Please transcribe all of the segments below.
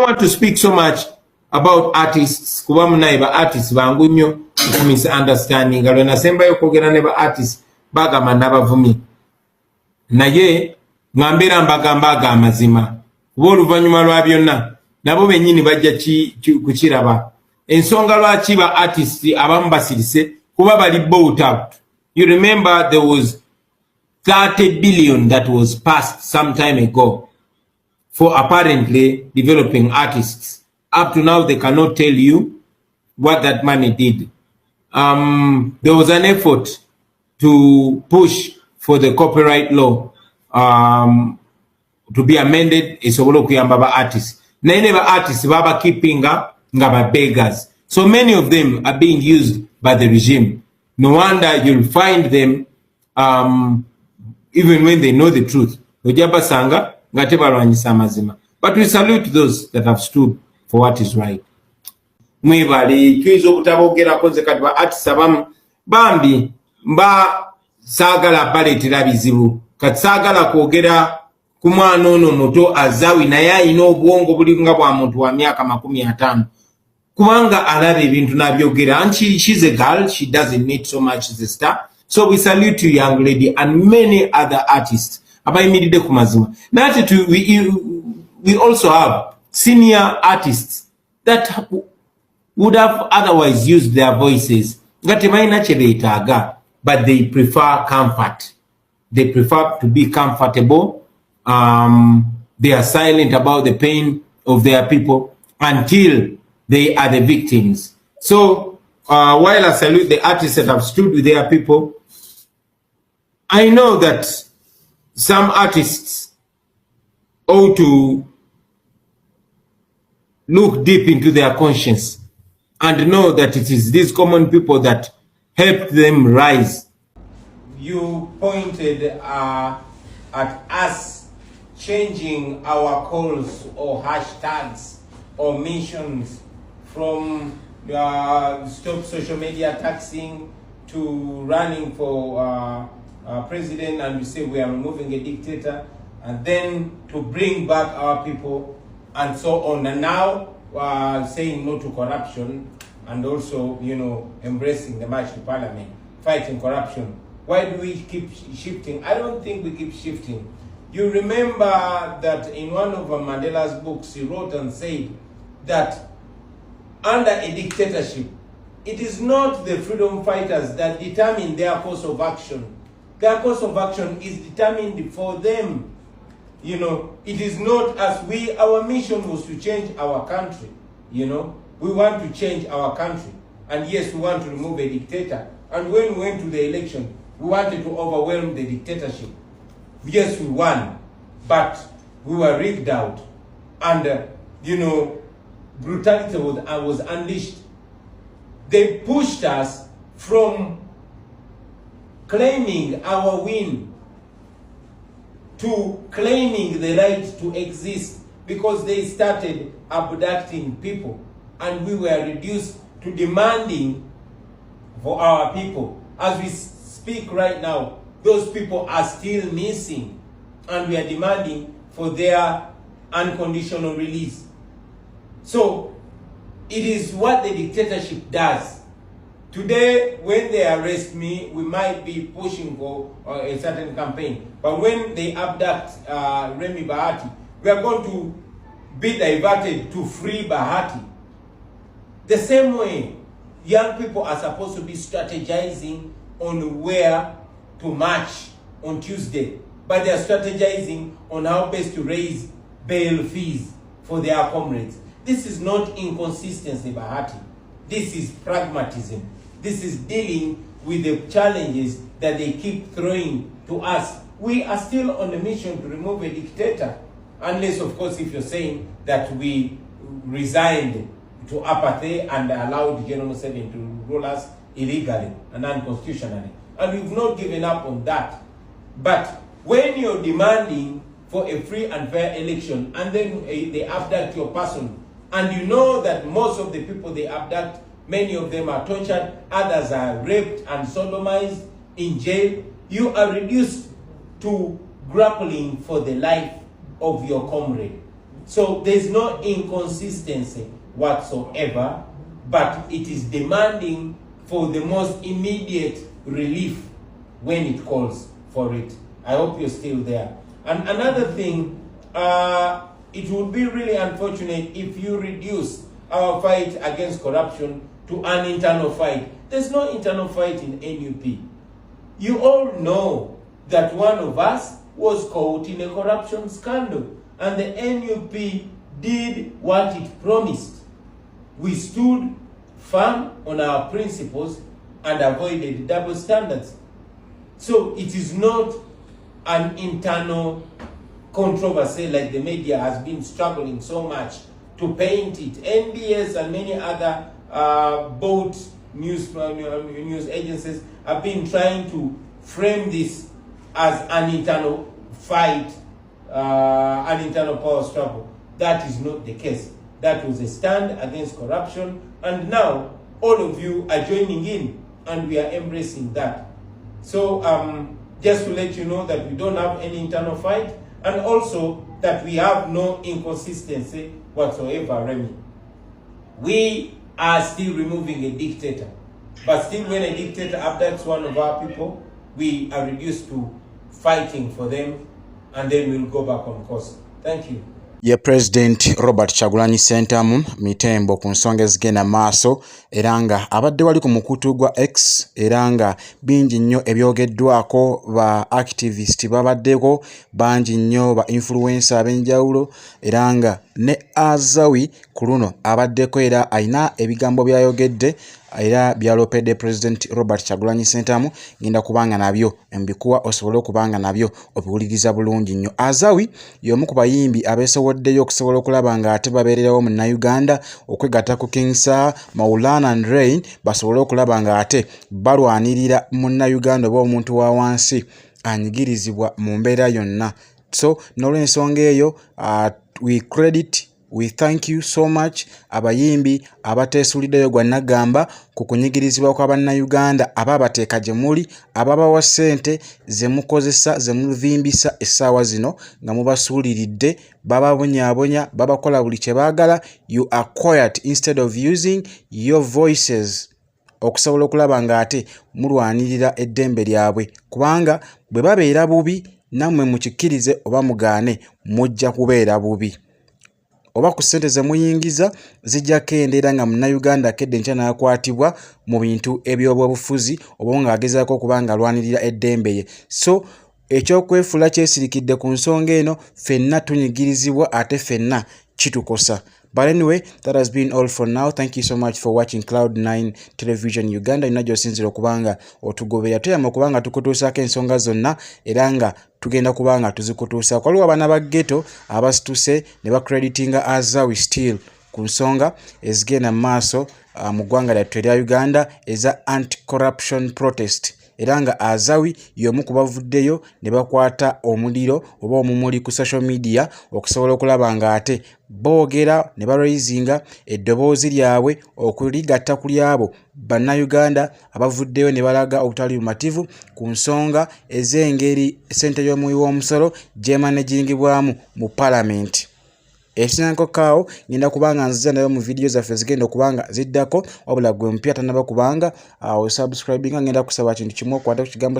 want to speak so much about artists. Kuba munaiba artists bangu nnyo misunderstanding. Alwe nasembayo kwogera ne ba artists bagamba n'abavumi. Naye ngambira mbagamba amazima. Kuba oluvannyuma lwa byonna nabo bennyini bajja kukiraba. Ensonga lwaki ba artists abamu basirise kuba bali bought out. You remember there was 30 billion that was passed some time ago for apparently developing artists. Up to now, they cannot tell you what that money did. There was an effort to push for the copyright law to be amended. Isobolo kuyamba ba artists. Naine ba artists baba keeping up ngaba beggars. So many of them are being used by the regime. No wonder you'll find them even when they know the truth. But we salute those that have stood for what is right. Mwebali kwizo kutabogera konze kati ba artists abamu bambi mba sagala baletera bizibu kati sagala kwogera ku mwana ono muto azawi naye alina obwongo buli nga bwa muntu wa myaka 50 kubanga alaba ebintu nabyogera and she's a girl, she doesn't need so much as a star. So we salute you, young lady, and many other artists. Abayimiridde ku mazima. We also have senior artists that would have otherwise used their voices, but they prefer comfort. They prefer to be comfortable. They are silent about the pain of their people until they are the victims. So while I salute the artists that have stood with their people, I know that some artists ought to look deep into their conscience and know that it is these common people that helped them rise. You pointed at us changing our calls or hashtags or mentions from stop social media taxing to running for president, and we say we are removing a dictator, and then to bring back our people and so on. And now saying no to corruption and also, you know, embracing the march to parliament, fighting corruption. Why do we keep shifting? I don't think we keep shifting. You remember that in one of Mandela's books, he wrote and said that under a dictatorship, it is not the freedom fighters that determine their course of action. Their course of action is determined for them. You know, it is not as we, our mission was to change our country. You know, we want to change our country. And yes, we want to remove a dictator. And when we went to the election, we wanted to overwhelm the dictatorship. Yes, we won, but we were rigged out. And, you know, brutality was unleashed. They pushed us from claiming our win to claiming the right to exist, because they started abducting people and we were reduced to demanding for our people. As we speak right now, those people are still missing and we are demanding for their unconditional release. So it is what the dictatorship does. Today, when they arrest me, we might be pushing for a certain campaign. But when they abduct Remy Bahati, we are going to be diverted to free Bahati. The same way, young people are supposed to be strategizing on where to march on Tuesday, but they are strategizing on how best to raise bail fees for their comrades. This is not inconsistency, Bahati. This is pragmatism. This is dealing with the challenges that they keep throwing to us. We are still on a mission to remove a dictator, unless, of course, if you're saying that we resigned to apathy and allowed General Museveni to rule us illegally and unconstitutionally. And we've not given up on that. But when you're demanding for a free and fair election and then they abduct your person, and you know that most of the people they abduct, many of them are tortured, others are raped and sodomized in jail, you are reduced to grappling for the life of your comrade. So there's no inconsistency whatsoever, but it is demanding for the most immediate relief when it calls for it. I hope you're still there. And another thing, it would be really unfortunate if you reduce our fight against corruption to an internal fight. There's no internal fight in NUP. You all know that one of us was caught in a corruption scandal, and the NUP did what it promised. We stood firm on our principles and avoided double standards. So it is not an internal controversy like the media has been struggling so much to paint it. NBS and many other boat news agencies have been trying to frame this as an internal fight, an internal power struggle. That is not the case. That was a stand against corruption, and now all of you are joining in, and we are embracing that. So just to let you know that we don't have any internal fight, and also that we have no inconsistency whatsoever, Remy. We are still removing a dictator, but still when a dictator abducts one of our people, we are reduced to fighting for them, and then we'll go back on course. Thank you. Ye President Robert Kyagulanyi Ssentamu mitembo ku nsonga ezigenda maaso era nga abadde wali ku mukutu gwa X era nga bingi nnyo ebyogeddwako ba activist babaddeko bangi nnyo ba influencer ab'enjawulo era nga ne Azawi ku luno abaddeko era ayina ebigambo byayogedde era byalopedde President Robert Kyagulanyi Ssentamu ngenda kubanga nabyo mbikuwa osobole okubanga nabyo obiwuliriza bulungi nnyo. Azawi y'omu ku bayimbi abeesowoddeyo okusobola okulaba nga ate babeererawo mu Uganda okwegatta ku King Sir, Maulana and Rain basobole okulaba nga ate balwanirira Munnayuganda oba omuntu wa wansi anyigirizibwa mu mbeera yonna. So n'olw'ensonga eyo we thank you so much abayimbi abateesuuliddeyo gwa Nagamba ku kunyigirizibwa kw'Abannayuganda ababateeka gye muli, ababawa ssente ze mukozesa ze muvimbisa essaawa zino nga mubasuuliridde, bababonyaabonya, babakola buli kye baagala. You are quiet instead of using your voices okusobola okulaba nga ate mulwanirira eddembe lyabwe, kubanga bwe babeera bubi nammwe mukikkirize oba mugaane mujja kubeera bubi. Oba ku ssente ze muyingiza zijja kendeera nga Munnayuganda akedde nkya n'akwatibwa mu bintu eby'obwebufuzi oba ng'agezaako okuba nga alwanirira eddembe ye. So ekyokwefuula kyesirikidde ku nsonga eno, ffenna tunyigirizibwa ate ffenna kitukosa. But anyway, that has been all for now. Thank you so much for watching Cloud9 Television Uganda. Ina gy'osinzira okubanga otugoberera. Tuyamba okubanga tukutuusaako ensonga zonna era nga tugenda kubanga tuzikutuusa. Waliwo abaana ba ghetto abasituse ne bakreditinga Azawi still ku nsonga ezigenda mu maaso mu ggwanga lyattu erya Uganda eza anti-corruption protest. Era nga Azawi y'omu ku bavuddeyo ne bakwata omuliro oba omumuli ku social media okusobola okulaba nga ate boogera ne baraisinga eddoboozi lyabwe okuligatta ku lyabo Bannayuganda abavuddeyo ne balaga obutali bumativu ku nsonga ez'engeri ssente y'omuwi w'omusolo gyemanagingibwamu mu Palament. Ekisinakokaawo ngenda kubanga nziza nayo mu video zaffe zigenda okubanga ziddako, wabula gwe mpya tanaba kubanga subscribinga ngenda kusaba kintu kimu okwata ku kigambo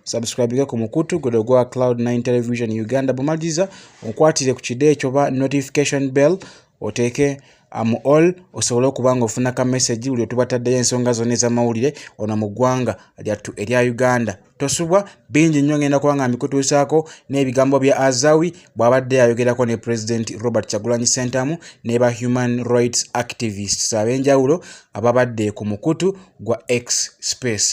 subscribinga ku mukutu gwa Cloud9 Television Uganda. Bumaliza okwatire ku kide ekyo ba notification bell oteeke mu all osobola okubanga ofuna ka message buli tubataddeyo ensonga zonna ez'amawulire ono mu ggwanga lyattu erya Uganda. Tosubwa bingi nnyo ngenda kubanga mbikutuusaako n'ebigambo bya Azawi bw'abadde ayogerako ne President Robert Kyagulanyi Ssentamu ne ba human rights activists ab'enjawulo ababadde ku mukutu gwa X space.